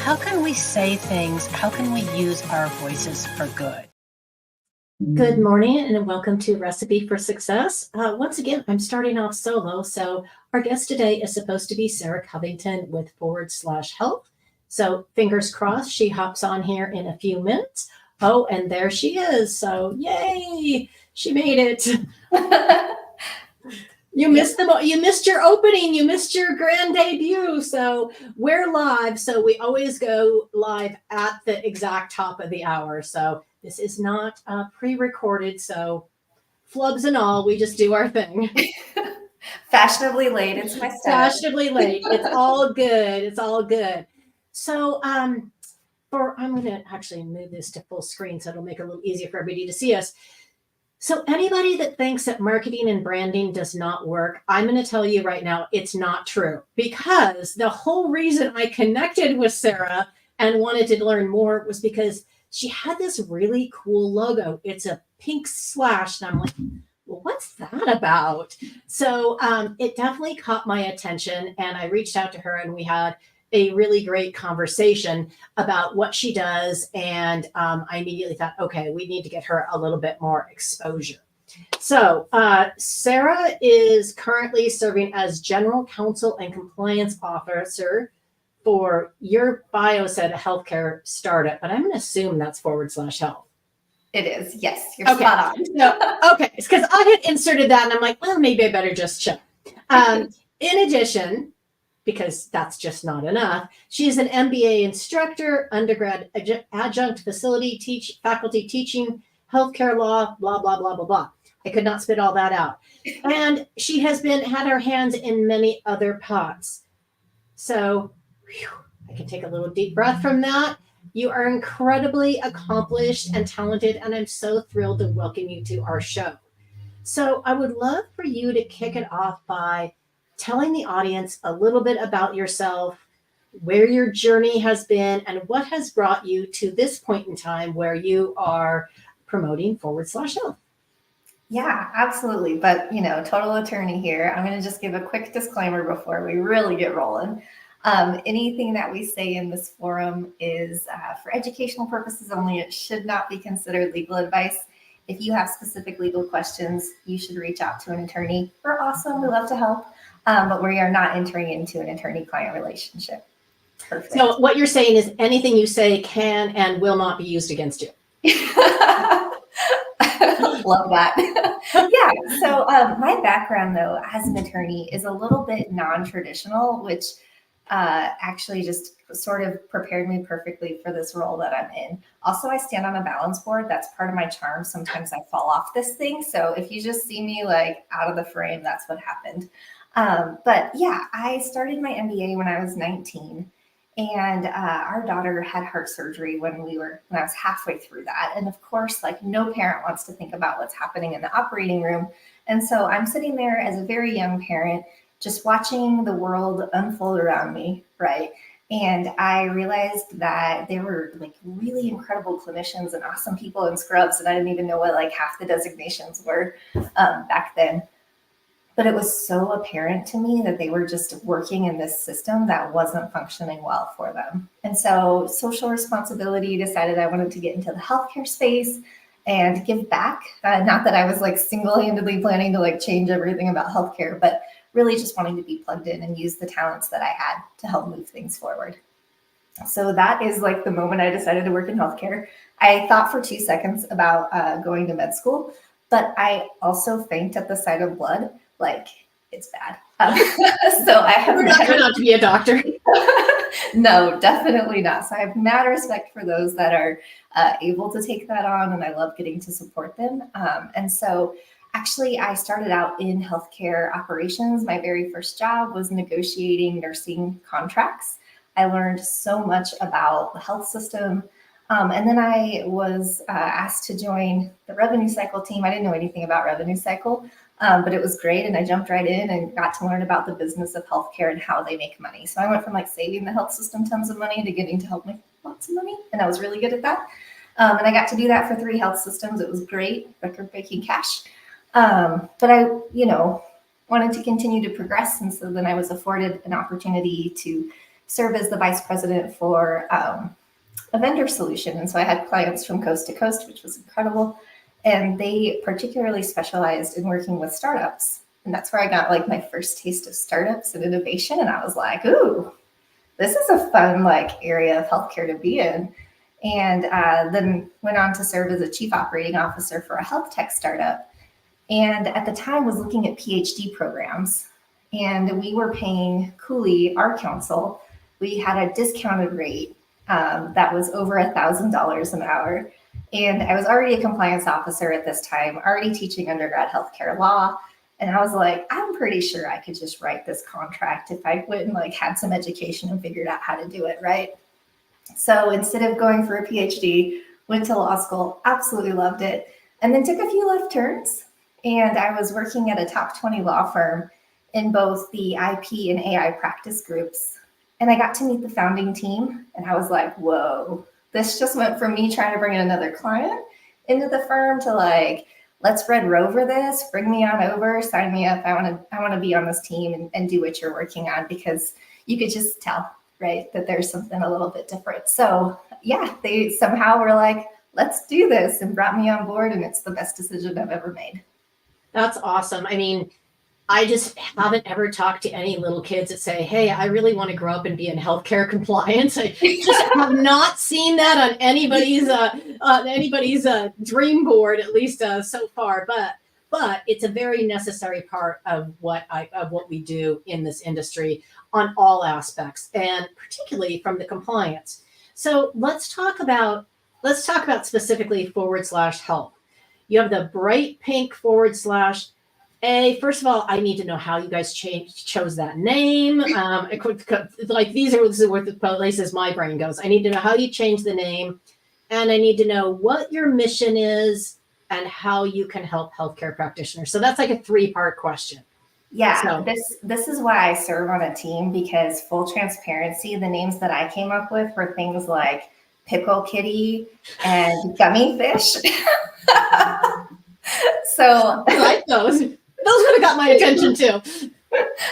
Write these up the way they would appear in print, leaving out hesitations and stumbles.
how can we say things? How can we use our voices for good? Good morning and welcome to Recipe for Success. Once again, I'm starting off solo. So our guest today is supposed to be Sarah Covington with /health. So fingers crossed, she hops on here in a few minutes. Oh, and there she is. So yay, she made it. You missed you missed your opening. You missed your grand debut. So we're live. So we always go live at the exact top of the hour. So this is not pre-recorded. So flubs and all, we just do our thing. Fashionably late. It's my style. Fashionably late. It's all good. It's all good. So I'm going to actually move this to full screen so it'll make it a little easier for everybody to see us. So anybody that thinks that marketing and branding does not work, I'm going to tell you right now, it's not true. Because the whole reason I connected with Sarah and wanted to learn more was because she had this really cool logo. It's a pink slash. And I'm like, well, what's that about? So it definitely caught my attention. And I reached out to her and we had a really great conversation about what she does. And I immediately thought, okay, we need to get her a little bit more exposure. So Sarah is currently serving as General Counsel and Compliance Officer for, your bio said, a healthcare startup, but I'm going to assume that's /health. It is. Yes, you're spot on. No, okay, it's because I had inserted that and I'm like, well, maybe I better just check. In addition, because that's just not enough, she is an MBA instructor, undergrad adjunct faculty teaching healthcare law, blah, blah, blah, blah, blah. I could not spit all that out. And she has had her hands in many other pots. So I can take a little deep breath from that. You are incredibly accomplished and talented, and I'm so thrilled to welcome you to our show. So I would love for you to kick it off by telling the audience a little bit about yourself, where your journey has been, and what has brought you to this point in time where you are promoting /health. Yeah, absolutely. But, total attorney here. I'm going to just give a quick disclaimer before we really get rolling. Anything that we say in this forum is for educational purposes only. It should not be considered legal advice. If you have specific legal questions, you should reach out to an attorney. We're awesome. We love to help. But we are not entering into an attorney-client relationship. Perfect. So what you're saying is anything you say can and will not be used against you. Love that. Yeah. So my background, though, as an attorney is a little bit non-traditional, which actually just sort of prepared me perfectly for this role that I'm in. Also, I stand on a balance board. That's part of my charm. Sometimes I fall off this thing. So if you just see me like out of the frame, that's what happened. But yeah, I started my MBA when I was 19, and our daughter had heart surgery when I was halfway through that. And of course, like no parent wants to think about what's happening in the operating room. And so I'm sitting there as a very young parent, just watching the world unfold around me, right? And I realized that there were like really incredible clinicians and awesome people in scrubs, and I didn't even know what like half the designations were back then. But it was so apparent to me that they were just working in this system that wasn't functioning well for them. And so social responsibility decided I wanted to get into the healthcare space and give back. Not that I was like single-handedly planning to like change everything about healthcare, but really just wanting to be plugged in and use the talents that I had to help move things forward. So that is like the moment I decided to work in healthcare. I thought for 2 seconds about going to med school, but I also faint at the sight of blood. Like, it's bad. So I have not to be a doctor. No, definitely not. So I have mad respect for those that are able to take that on, and I love getting to support them. And so actually, I started out in healthcare operations. My very first job was negotiating nursing contracts. I learned so much about the health system. And then I was asked to join the revenue cycle team. I didn't know anything about revenue cycle, but it was great. And I jumped right in and got to learn about the business of healthcare and how they make money. So I went from like saving the health system tons of money to getting to help make lots of money. And I was really good at that. And I got to do that for 3 health systems. It was great, record-breaking cash. But I, wanted to continue to progress. And so then I was afforded an opportunity to serve as the vice president for a vendor solution. And so I had clients from coast to coast, which was incredible. And they particularly specialized in working with startups. And that's where I got like my first taste of startups and innovation. And I was like, ooh, this is a fun like area of healthcare to be in. And then went on to serve as a chief operating officer for a health tech startup. And at the time was looking at PhD programs. And we were paying Cooley, our counsel, we had a discounted rate that was over $1,000 an hour. And I was already a compliance officer at this time, already teaching undergrad healthcare law. And I was like, I'm pretty sure I could just write this contract if I went and like had some education and figured out how to do it, right? So instead of going for a PhD, went to law school, absolutely loved it, and then took a few left turns. And I was working at a top 20 law firm in both the IP and AI practice groups. And I got to meet the founding team, and I was like, whoa, this just went from me trying to bring in another client into the firm to like, let's Red Rover this, bring me on over, sign me up. I want to be on this team and do what you're working on, because you could just tell, right, that there's something a little bit different. So yeah, they somehow were like, let's do this, and brought me on board, and it's the best decision I've ever made. That's awesome. I mean, I just haven't ever talked to any little kids that say, hey, I really want to grow up and be in healthcare compliance. I just have not seen that on anybody's dream board, at least so far. But it's a very necessary part of what we do in this industry on all aspects, and particularly from the compliance. So let's talk about specifically /help. You have the bright pink / A. First of all, I need to know how you guys chose that name. Like these are where the places my brain goes. I need to know how you changed the name, and I need to know what your mission is and how you can help healthcare practitioners. So that's like a 3-part question. Yeah, so, this is why I serve on a team, because full transparency, the names that I came up with were things like Pickle Kitty and Gummy Fish. So I like those. Those would have got my attention too.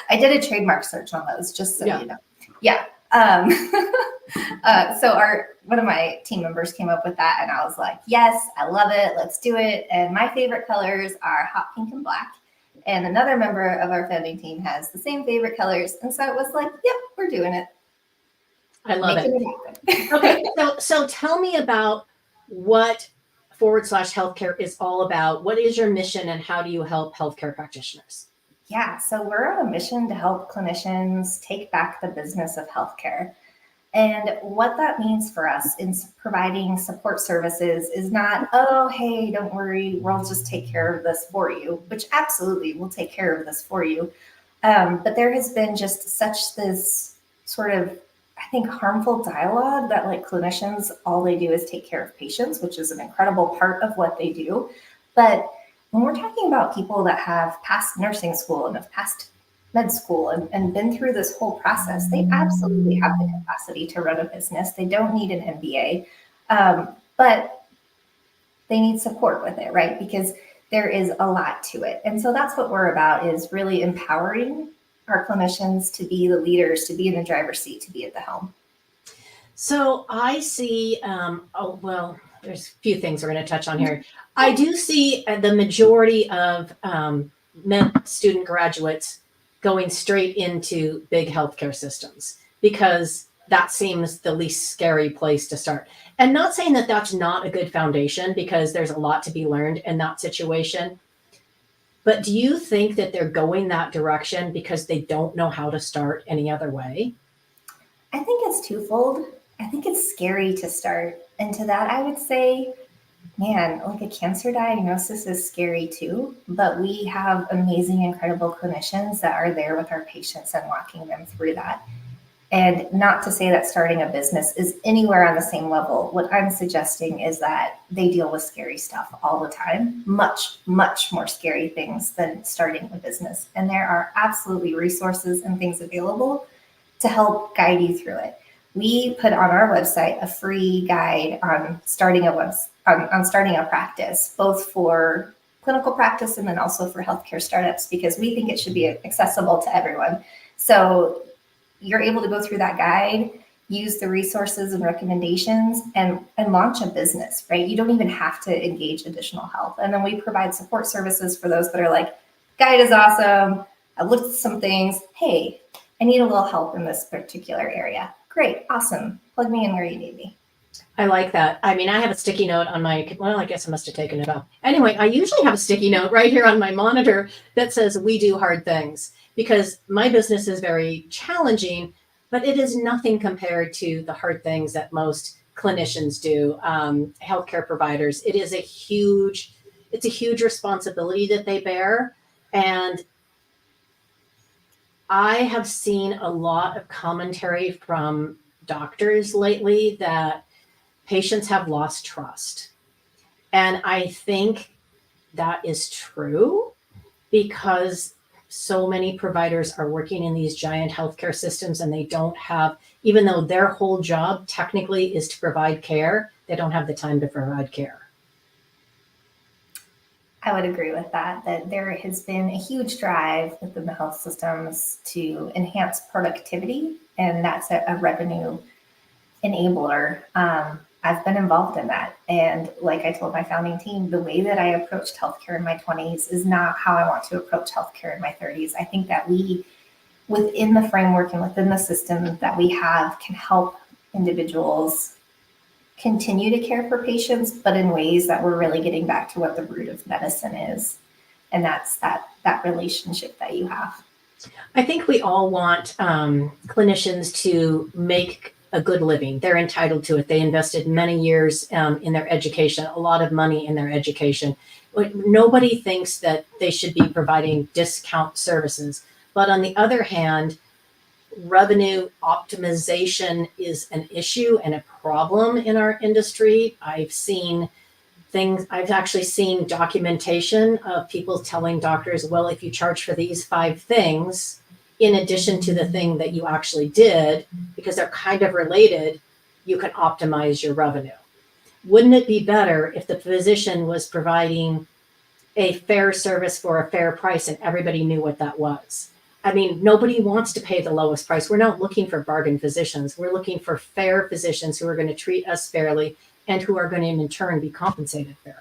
I did a trademark search on those, just so you know. Yeah. So one of my team members came up with that, and I was like, yes, I love it. Let's do it. And my favorite colors are hot pink and black. And another member of our founding team has the same favorite colors. And so it was like, yep, we're doing it. I love it. Okay. So tell me about what /healthcare is all about. What is your mission, and how do you help healthcare practitioners? Yeah, so we're on a mission to help clinicians take back the business of healthcare. And what that means for us in providing support services is not, oh, hey, don't worry, we'll just take care of this for you, which absolutely we'll take care of this for you. But there has been just such this sort of, I think, harmful dialogue that like clinicians, all they do is take care of patients, which is an incredible part of what they do. But when we're talking about people that have passed nursing school and have passed med school and been through this whole process, they absolutely have the capacity to run a business. They don't need an MBA, but they need support with it, right? Because there is a lot to it. And so that's what we're about, is really empowering our clinicians to be the leaders, to be in the driver's seat, to be at the helm. So I see, there's a few things we're going to touch on here. I do see the majority of med student graduates going straight into big healthcare systems, because that seems the least scary place to start. And not saying that that's not a good foundation, because there's a lot to be learned in that situation. But do you think that they're going that direction because they don't know how to start any other way? I think it's twofold. I think it's scary to start. And to that, I would say, man, like a cancer diagnosis is scary too, but we have amazing, incredible clinicians that are there with our patients and walking them through that. And not to say that starting a business is anywhere on the same level. What I'm suggesting is that they deal with scary stuff all the time, much, much more scary things than starting a business. And there are absolutely resources and things available to help guide you through it. We put on our website a free guide on starting a practice, both for clinical practice and then also for healthcare startups, because we think it should be accessible to everyone. So you're able to go through that guide, use the resources and recommendations, and launch a business, right? You don't even have to engage additional help. And then we provide support services for those that are like, guide is awesome. I looked at some things. Hey, I need a little help in this particular area. Great, awesome. Plug me in where you need me. I like that. I mean, I have a sticky note on my, well, I guess I must have taken it off. Anyway, I usually have a sticky note right here on my monitor that says, we do hard things, because my business is very challenging, but it is nothing compared to the hard things that most clinicians do, healthcare providers. It's a huge responsibility that they bear. And I have seen a lot of commentary from doctors lately that patients have lost trust. And I think that is true, because so many providers are working in these giant healthcare systems, and they don't have, even though their whole job technically is to provide care, they don't have the time to provide care. I would agree with that there has been a huge drive within the health systems to enhance productivity, and that's a revenue enabler. I've been involved in that. And like I told my founding team, the way that I approached healthcare in my 20s is not how I want to approach healthcare in my 30s. I think that we, within the framework and within the system that we have, can help individuals continue to care for patients, but in ways that we're really getting back to what the root of medicine is. And that's that relationship that you have. I think we all want clinicians to make a good living. They're entitled to it. They invested many years in their education, a lot of money in their education. Nobody thinks that they should be providing discount services. But on the other hand, revenue optimization is an issue and a problem in our industry. I've actually seen documentation of people telling doctors, well, if you charge for these 5 things, in addition to the thing that you actually did, because they're kind of related, you can optimize your revenue. Wouldn't it be better if the physician was providing a fair service for a fair price and everybody knew what that was? I mean, nobody wants to pay the lowest price. We're not looking for bargain physicians. We're looking for fair physicians who are going to treat us fairly and who are going to in turn be compensated fairly.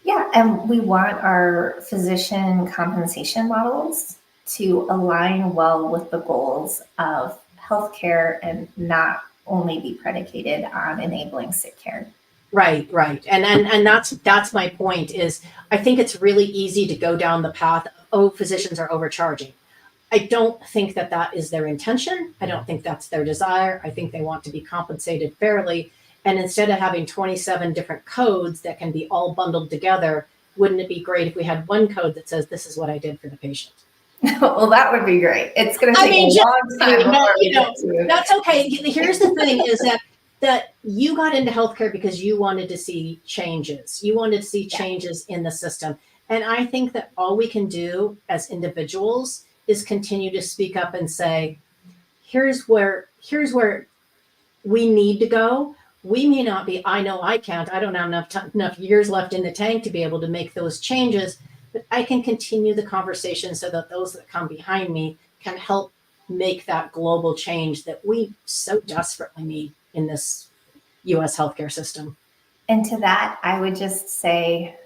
Yeah, and we want our physician compensation models to align well with the goals of healthcare and not only be predicated on enabling sick care. Right. And that's my point is, I think it's really easy to go down the path of, oh, physicians are overcharging. I don't think that is their intention. I don't think that's their desire. I think they want to be compensated fairly. And instead of having 27 different codes that can be all bundled together, wouldn't it be great if we had one code that says, this is what I did for the patient? Well, that would be great. It's going to take a long time. That's okay. Here's the thing is that you got into healthcare because you wanted to see changes. You wanted to see changes in the system. And I think that all we can do as individuals is continue to speak up and say, here's where we need to go. We may not be, I know I can't, I don't have enough years left in the tank to be able to make those changes, but I can continue the conversation so that those that come behind me can help make that global change that we so desperately need in this US healthcare system. And to that, I would just say,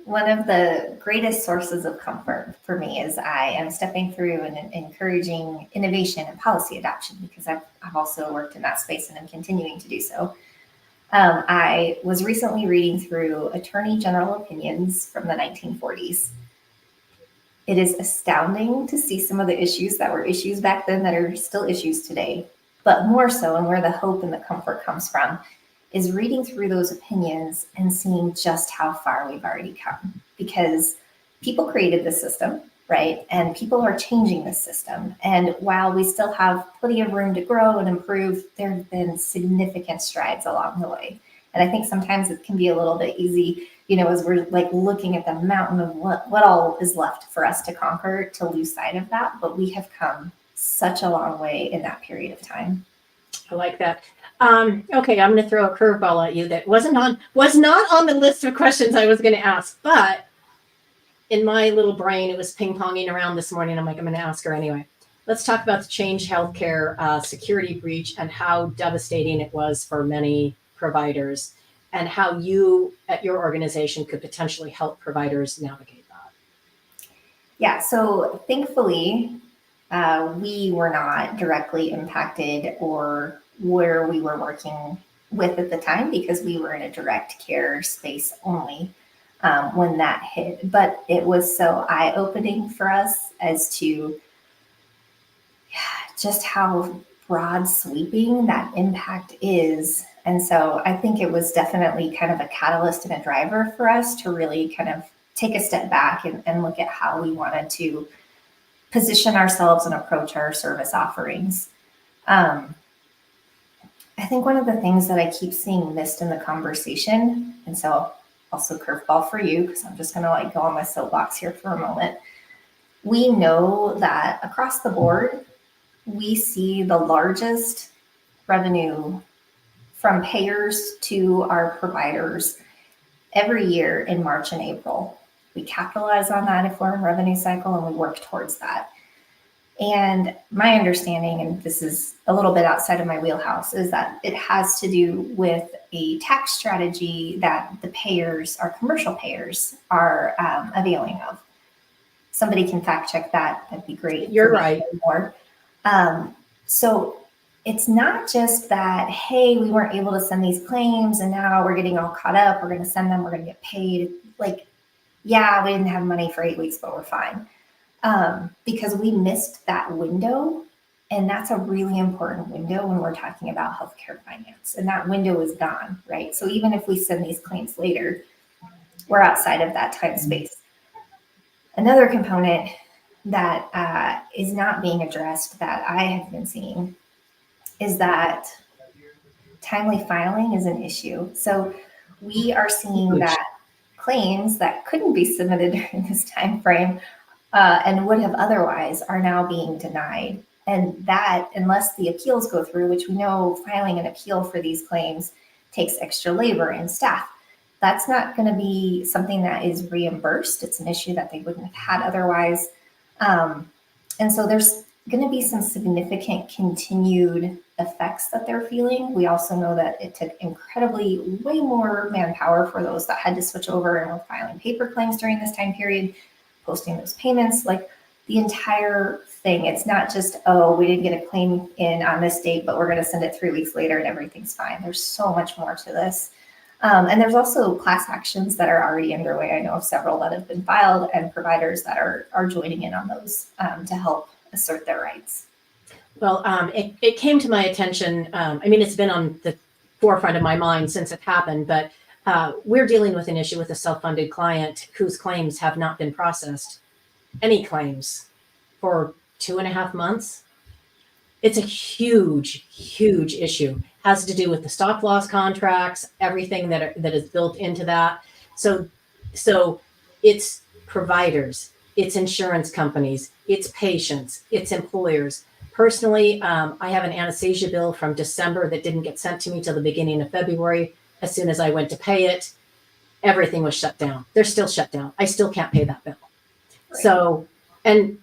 one of the greatest sources of comfort for me is I am stepping through and encouraging innovation and policy adoption, because I've also worked in that space and I'm continuing to do so. I was recently reading through Attorney General opinions from the 1940s. It is astounding to see some of the issues that were issues back then that are still issues today, but more so, and where the hope and the comfort comes from, is reading through those opinions and seeing just how far we've already come, because people created this system, right? And people are changing this system. And while we still have plenty of room to grow and improve, there have been significant strides along the way. And I think sometimes it can be a little bit easy, as we're like looking at the mountain of what all is left for us to conquer, to lose sight of that. But we have come such a long way in that period of time. I like that. Okay, I'm going to throw a curveball at you that was not on the list of questions I was going to ask, but in my little brain, it was ping-ponging around this morning. I'm like, I'm going to ask her anyway. let's talk about the Change Healthcare security breach and how devastating it was for many providers, and how you at your organization could potentially help providers navigate that. Yeah, so thankfully, we were not directly impacted or where we were working with at the time, because we were in a direct care space only when that hit. But it was so eye-opening for us as to just how broad sweeping that impact is. And so I think it was definitely kind of a catalyst and a driver for us to really kind of take a step back and look at how we wanted to position ourselves and approach our service offerings. I think one of the things that I keep seeing missed in the conversation, and so also curveball for you, because I'm just going to like go on my soapbox here for a moment. We know that across the board, we see the largest revenue from payers to our providers every year in March and April. We capitalize on that if we're in revenue cycle, and we work towards that. And my understanding, and this is a little bit outside of my wheelhouse, is that it has to do with a tax strategy that the payers, our commercial payers, are availing of. Somebody can fact check that. That'd be great. You're right. More. So it's not just that, hey, we weren't able to send these claims and now we're getting all caught up. We're going to send them. We're going to get paid. Like, yeah, we didn't have money for 8 weeks, but we're fine. Because we missed that window. And that's a really important window when we're talking about healthcare finance. And that window is gone, right? So even if we send these claims later, we're outside of that time space. Another component that is not being addressed that I have been seeing is that timely filing is an issue. So we are seeing that claims that couldn't be submitted during this time frame and would have otherwise are now being denied. And that, unless the appeals go through, which we know filing an appeal for these claims takes extra labor and staff, that's not going to be something that is reimbursed. It's an issue that they wouldn't have had otherwise. And so there's going to be some significant continued effects that they're feeling. We also know that it took incredibly way more manpower for those that had to switch over and were filing paper claims during this time period, posting those payments, like the entire thing. It's not just, oh, we didn't get a claim in on this date, but we're going to send it 3 weeks later and everything's fine. There's so much more to this. And there's also class actions that are already underway. I know of several that have been filed and providers that are joining in on those to help assert their rights. Well, it came to my attention. I mean, it's been on the forefront of my mind since it happened, but we're dealing with an issue with a self-funded client whose claims have not been processed, any claims, for 2.5 months. It's a huge, huge issue. Has to do with the stop loss contracts, everything that is built into that. So it's providers, it's insurance companies, it's patients, it's employers. Personally, I have an anesthesia bill from December that didn't get sent to me till the beginning of February. As soon as I went to pay it, everything was shut down. They're still shut down. I still can't pay that bill. Right. So, and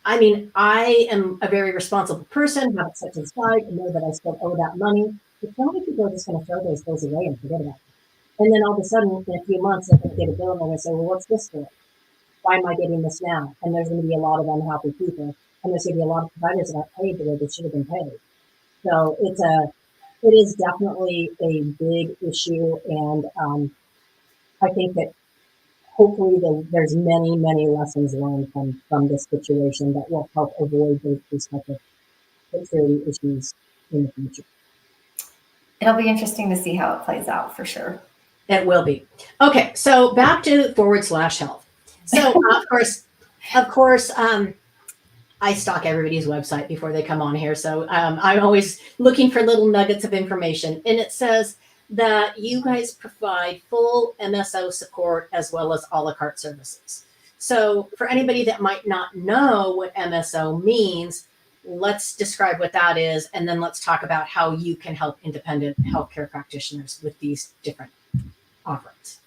I mean, I am a very responsible person, have it set to the side, and know that I still owe that money. But so many people are just going to throw those bills away and forget about it. And then all of a sudden, in a few months, they're going to get a bill and they're going to say, well, what's this for? Why am I getting this now? And there's going to be a lot of unhappy people. And there's going to be a lot of providers that aren't paid the way they should have been paid. So it is definitely a big issue. And I think that hopefully there's many, many lessons learned from this situation that will help avoid these type of security issues in the future. It'll be interesting to see how it plays out for sure. It will be. Okay, so back to /health. So of course, I stalk everybody's website before they come on here. So I'm always looking for little nuggets of information. And it says that you guys provide full MSO support as well as a la carte services. So for anybody that might not know what MSO means, let's describe what that is. And then let's talk about how you can help independent healthcare practitioners with these different offerings.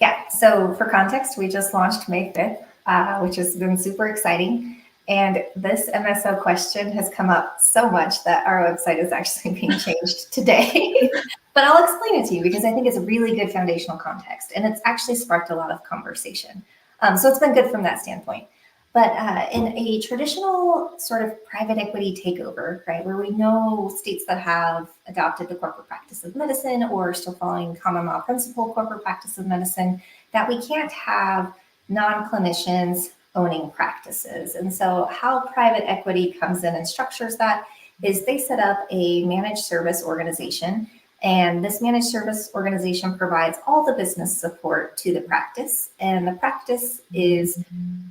Yeah, so for context, we just launched May 5th, which has been super exciting. And this MSO question has come up so much that our website is actually being changed today. But I'll explain it to you because I think it's a really good foundational context, and it's actually sparked a lot of conversation. So it's been good from that standpoint. But in a traditional sort of private equity takeover, right, where we know states that have adopted the corporate practice of medicine or still following common law principle corporate practice of medicine, that we can't have non-clinicians owning practices. And so how private equity comes in and structures that is they set up a managed service organization. And this managed service organization provides all the business support to the practice. And the practice is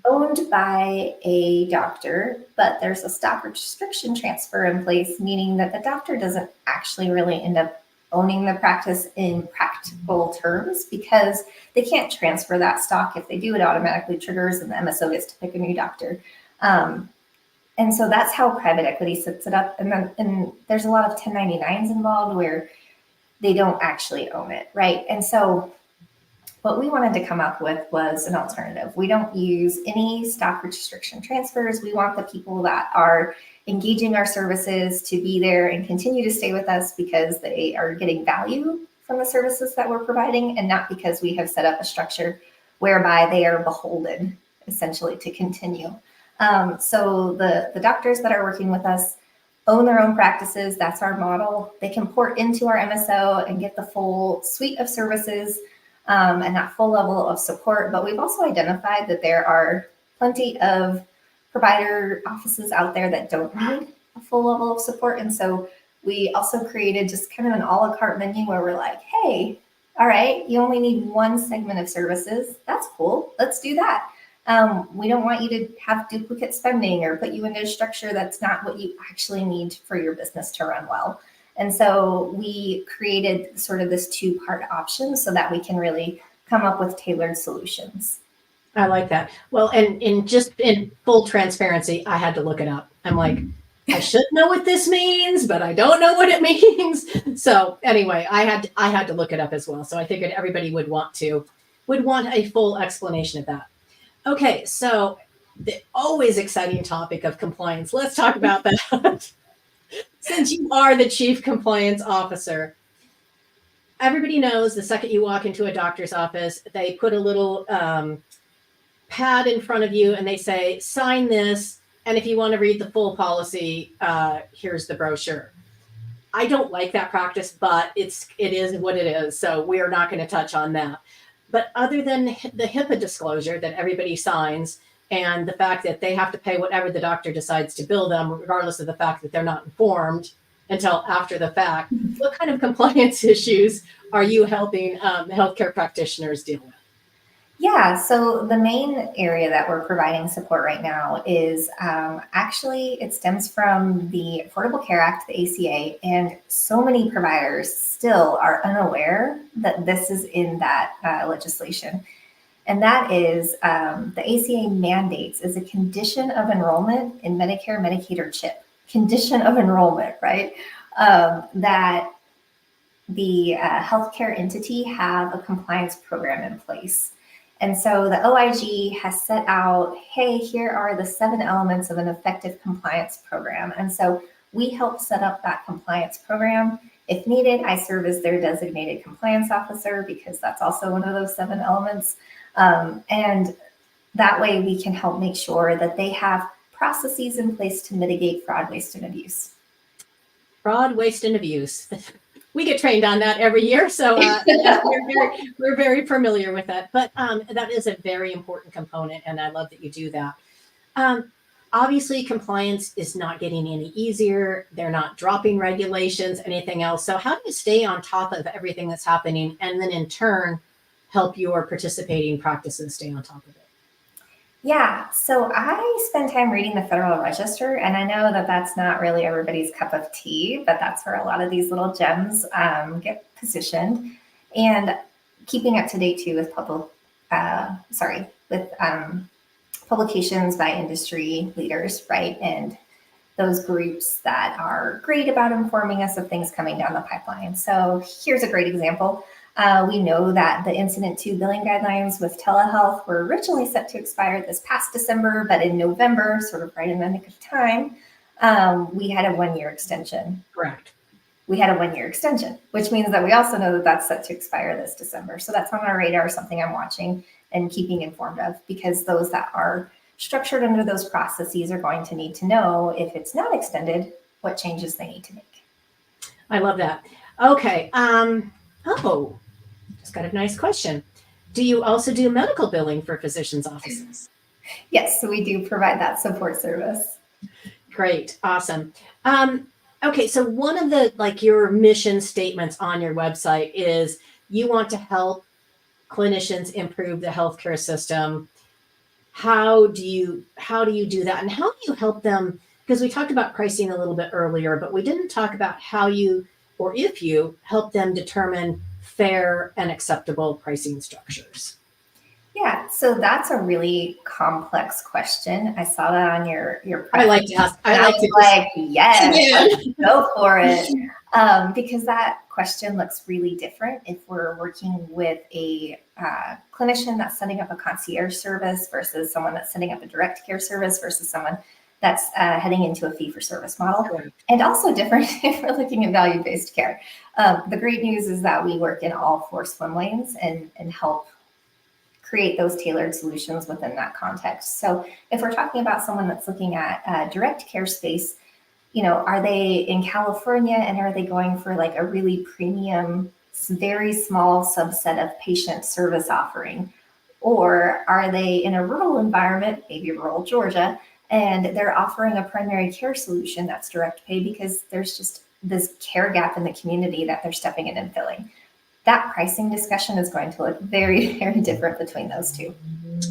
owned by a doctor, but there's a stock restriction transfer in place, meaning that the doctor doesn't actually really end up owning the practice in practical terms because they can't transfer that stock. If they do, it automatically triggers and the MSO gets to pick a new doctor. And so that's how private equity sets it up. And there's a lot of 1099s involved where they don't actually own it, right? And so what we wanted to come up with was an alternative. We don't use any stock restriction transfers. We want the people that are engaging our services to be there and continue to stay with us because they are getting value from the services that we're providing and not because we have set up a structure whereby they are beholden essentially to continue. So the doctors that are working with us own their own practices. That's our model. They can port into our MSO and get the full suite of services and that full level of support. But we've also identified that there are plenty of provider offices out there that don't need a full level of support. And so we also created just kind of an a la carte menu where we're like, hey, all right, you only need one segment of services. That's cool. Let's do that. We don't want you to have duplicate spending or put you into a structure that's not what you actually need for your business to run well. And so we created sort of this two-part option so that we can really come up with tailored solutions. I like that. Well, and in full transparency, I had to look it up. I'm like, I should know what this means, but I don't know what it means. So anyway, I had to look it up as well. So I figured everybody would want a full explanation of that. Okay, so the always exciting topic of compliance. Let's talk about that. Since you are the chief compliance officer, everybody knows the second you walk into a doctor's office, they put a little pad in front of you and they say, sign this. And if you want to read the full policy, here's the brochure. I don't like that practice, but it is what it is. So we are not going to touch on that. But other than the HIPAA disclosure that everybody signs and the fact that they have to pay whatever the doctor decides to bill them, regardless of the fact that they're not informed until after the fact, what kind of compliance issues are you helping healthcare practitioners deal with? Yeah, so the main area that we're providing support right now is actually it stems from the Affordable Care Act, the ACA, and so many providers still are unaware that this is in that legislation. And that is the ACA mandates as a condition of enrollment in Medicare, Medicaid, or CHIP. Condition of enrollment, right? That the healthcare entity have a compliance program in place. And so the OIG has set out, hey, here are the 7 elements of an effective compliance program. And so we help set up that compliance program. If needed, I serve as their designated compliance officer because that's also one of those 7 elements. And that way we can help make sure that they have processes in place to mitigate fraud, waste, and abuse. Fraud, waste, and abuse. We get trained on that every year, so yeah, we're very familiar with that. But that is a very important component, and I love that you do that. Obviously, compliance is not getting any easier. They're not dropping regulations, anything else. So how do you stay on top of everything that's happening and then in turn help your participating practices stay on top of it? Yeah, so I spend time reading the Federal Register, and I know that that's not really everybody's cup of tea, but that's where a lot of these little gems get positioned. And keeping up to date too with publications by industry leaders, right? And those groups that are great about informing us of things coming down the pipeline. So here's a great example. We know that the Incident 2 billing guidelines with telehealth were originally set to expire this past December, but in November, sort of right in the nick of time, we had a 1-year extension. Correct. We had a 1-year extension, which means that we also know that that's set to expire this December. So that's on our radar, something I'm watching and keeping informed of, because those that are structured under those processes are going to need to know if it's not extended, what changes they need to make. I love that. Okay. Oh, just got a nice question. Do you also do medical billing for physicians' offices? Yes, so we do provide that support service. Great. Awesome. Okay. So one of the, like, your mission statements on your website is you want to help clinicians improve the healthcare system. How do you do that? And how do you help them? Because we talked about pricing a little bit earlier, but we didn't talk about how you, or if you help them determine fair and acceptable pricing structures. Yeah, so that's a really complex question. I saw that on your I like to ask. Yes, let's go for it. Because that question looks really different if we're working with a clinician that's setting up a concierge service versus someone that's setting up a direct care service versus someone that's heading into a fee-for-service model. Right. And also different if we're looking at value-based care. The great news is that we work in all 4 swim lanes and help create those tailored solutions within that context. So if we're talking about someone that's looking at a direct care space, you know, are they in California and are they going for like a really premium, very small subset of patient service offering? Or are they in a rural environment, maybe rural Georgia, and they're offering a primary care solution that's direct pay because there's just this care gap in the community that they're stepping in and filling? That pricing discussion is going to look very, very different between those two.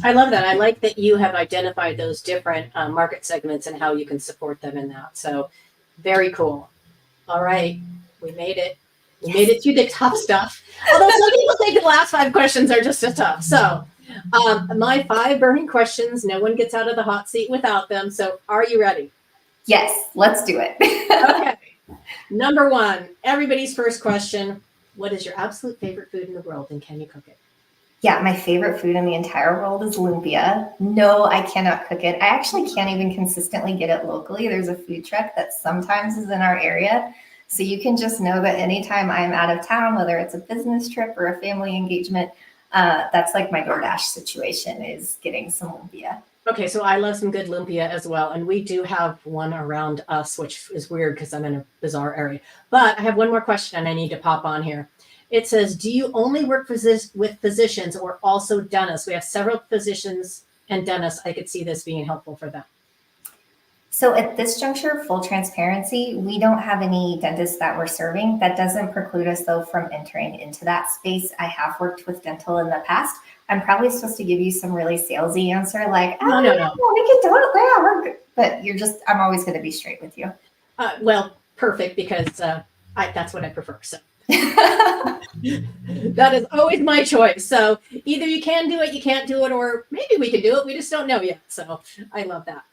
I love that. I like that you have identified those different market segments and how you can support them in that. So very cool. All right. We made it. We made it through the tough stuff. Although some people think the last 5 questions are just as tough. So my 5 burning questions, no one gets out of the hot seat without them. So are you ready? Yes, let's do it. Okay. Number 1, everybody's first question. What is your absolute favorite food in the world and can you cook it? Yeah, my favorite food in the entire world is lumpia. No, I cannot cook it. I actually can't even consistently get it locally. There's a food truck that sometimes is in our area. So you can just know that anytime I'm out of town, whether it's a business trip or a family engagement, that's like my DoorDash situation, is getting some lumpia. Okay, so I love some good lumpia as well. And we do have one around us, which is weird because I'm in a bizarre area. But I have one more question and I need to pop on here. It says, do you only work with physicians or also dentists? We have several physicians and dentists. I could see this being helpful for them. So at this juncture, full transparency, we don't have any dentists that we're serving. That doesn't preclude us, though, from entering into that space. I have worked with dental in the past. I'm probably supposed to give you some really salesy answer like, no. We can do it. Yeah, we're good. But I'm always going to be straight with you. Well, perfect, because that's what I prefer. So that is always my choice. So either you can do it, you can't do it, or maybe we can do it. We just don't know yet. So I love that.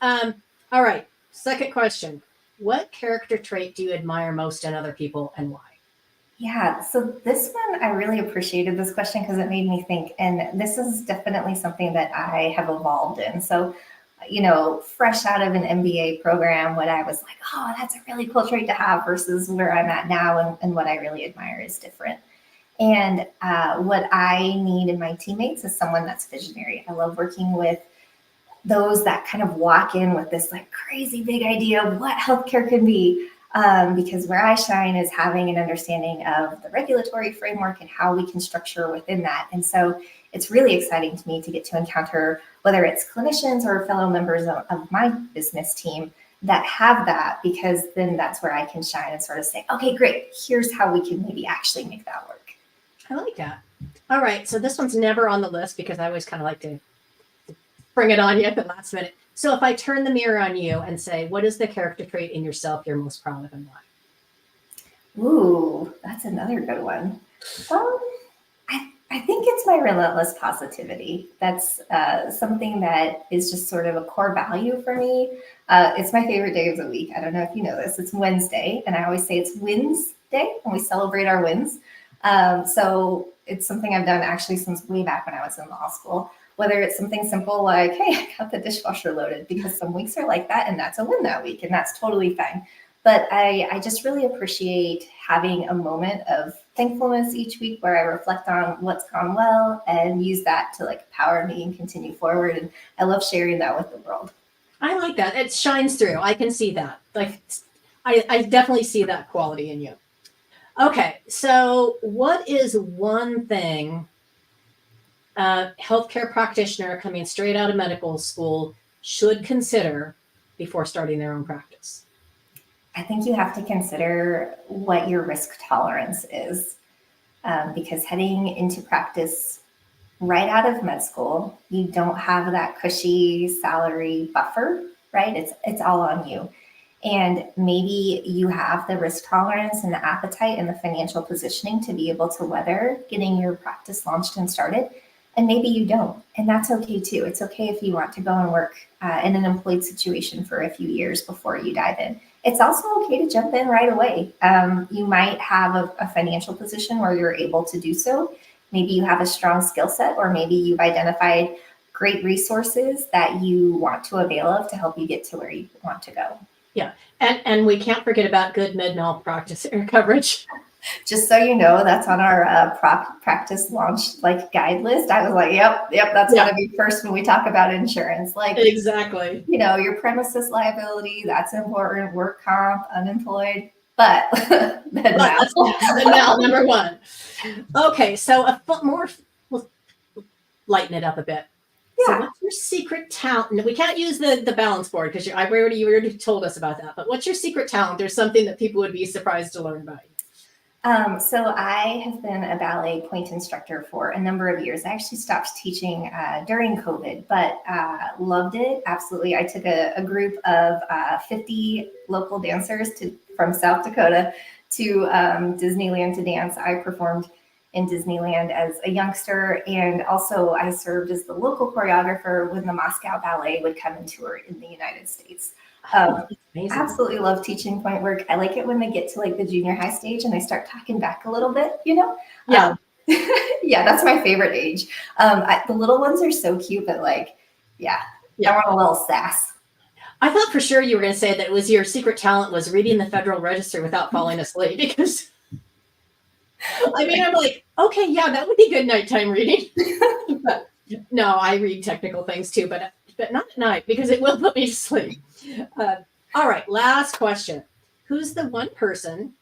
All right. Second question. What character trait do you admire most in other people and why? Yeah, so this one, I really appreciated this question because it made me think, and this is definitely something that I have evolved in. So, you know, fresh out of an MBA program, what I was like, oh, that's a really cool trait to have versus where I'm at now and what I really admire is different. And what I need in my teammates is someone that's visionary. I love working with those that kind of walk in with this like crazy big idea of what healthcare could be. Because where I shine is having an understanding of the regulatory framework and how we can structure within that. And so it's really exciting to me to get to encounter whether it's clinicians or fellow members of my business team that have that, because then that's where I can shine and sort of say, okay, great, here's how we can maybe actually make that work. I like that. All right. So this one's never on the list because I always kind of like to bring it on you at the last minute. So if I turn the mirror on you and say, what is the character trait in yourself you're most proud of and why? Ooh, that's another good one. I think it's my relentless positivity. That's something that is just sort of a core value for me. It's my favorite day of the week. I don't know if you know this. It's Wednesday, and I always say it's Wins Day, and we celebrate our wins. So it's something I've done actually since way back when I was in law school. Whether it's something simple like, hey, I got the dishwasher loaded, because some weeks are like that and that's a win that week and that's totally fine. But I just really appreciate having a moment of thankfulness each week where I reflect on what's gone well and use that to like power me and continue forward. And I love sharing that with the world. I like that. It shines through. I can see that. Like, I definitely see that quality in you. Okay, so what is one thing a healthcare practitioner coming straight out of medical school should consider before starting their own practice? I think you have to consider what your risk tolerance is, because heading into practice right out of med school, you don't have that cushy salary buffer, right? It's all on you. And maybe you have the risk tolerance and the appetite and the financial positioning to be able to weather getting your practice launched and started. And maybe you don't. And that's okay too. It's okay if you want to go and work in an employed situation for a few years before you dive in. It's also okay to jump in right away. You might have a financial position where you're able to do so. Maybe you have a strong skill set, or maybe you've identified great resources that you want to avail of to help you get to where you want to go. Yeah. And we can't forget about good med malpractice coverage. Just so you know, that's on our practice launch like guide list. I was like, yep, that's got to be first when we talk about insurance. Like, exactly. You know, your premises liability, that's important. Work comp, unemployed, but med mal number one. Okay, so we'll lighten it up a bit. Yeah. So what's your secret talent? We can't use the balance board because you already told us about that. But what's your secret talent? There's something that people would be surprised to learn about you. So I have been a ballet point instructor for a number of years. I actually stopped teaching during COVID, but loved it. Absolutely. I took a group of 50 local dancers from South Dakota to Disneyland to dance. I performed in Disneyland as a youngster, and also I served as the local choreographer when the Moscow Ballet would come and tour in the United States. Absolutely love teaching point work. I like it when they get to like the junior high stage and they start talking back a little bit, you know? Yeah. Yeah, that's my favorite age. The little ones are so cute, but like, yeah, I want a little sass. I thought for sure you were going to say that it was your secret talent was reading the Federal Register without falling asleep, because I mean, I'm like, okay, yeah, that would be good nighttime reading. But no, I read technical things too, but not at night because it will put me to sleep. All right, last question. Who's the one person,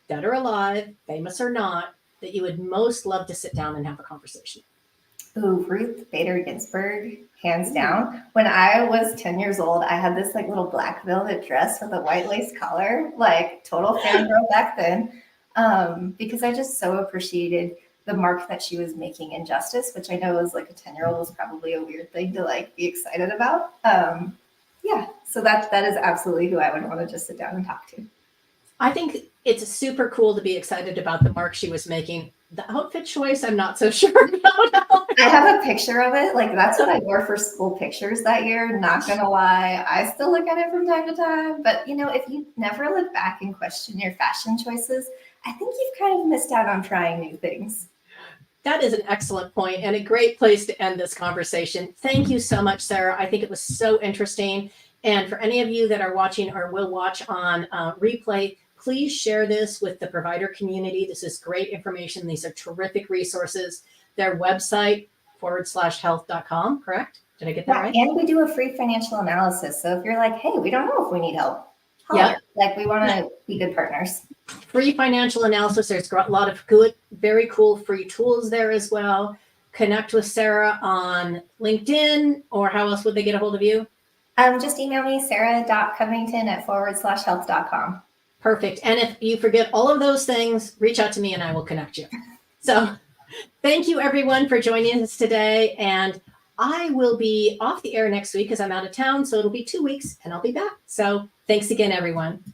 dead or alive, famous or not, that you would most love to sit down and have a conversation? Ooh, Ruth Bader Ginsburg, hands down. When I was 10 years old, I had this like little black velvet dress with a white lace collar, like total fangirl back then, because I just so appreciated the mark that she was making in justice, which I know as like a 10-year-old was probably a weird thing to like be excited about. Yeah, so that is absolutely who I would want to just sit down and talk to. I think it's super cool to be excited about the mark she was making. The outfit choice, I'm not so sure about. I have a picture of it. Like, that's what I wore for school pictures that year. Not gonna lie, I still look at it from time to time. But you know, if you never look back and question your fashion choices, I think you've kind of missed out on trying new things. That is an excellent point and a great place to end this conversation. Thank you so much, Sarah. I think it was so interesting. And for any of you that are watching or will watch on replay, please share this with the provider community. This is great information. These are terrific resources. Their website, /health.com, correct? Did I get that right? And we do a free financial analysis. So if you're like, hey, we don't know if we need help, holler. Like, we want to be good partners. Free financial analysis. There's a lot of good, very cool free tools there as well. Connect with Sarah on LinkedIn, or how else would they get a hold of you? Just email me, sarah.covington at /health.com. Perfect. And if you forget all of those things, reach out to me and I will connect you. So thank you everyone for joining us today. And I will be off the air next week because I'm out of town. So it'll be 2 weeks and I'll be back. So thanks again, everyone.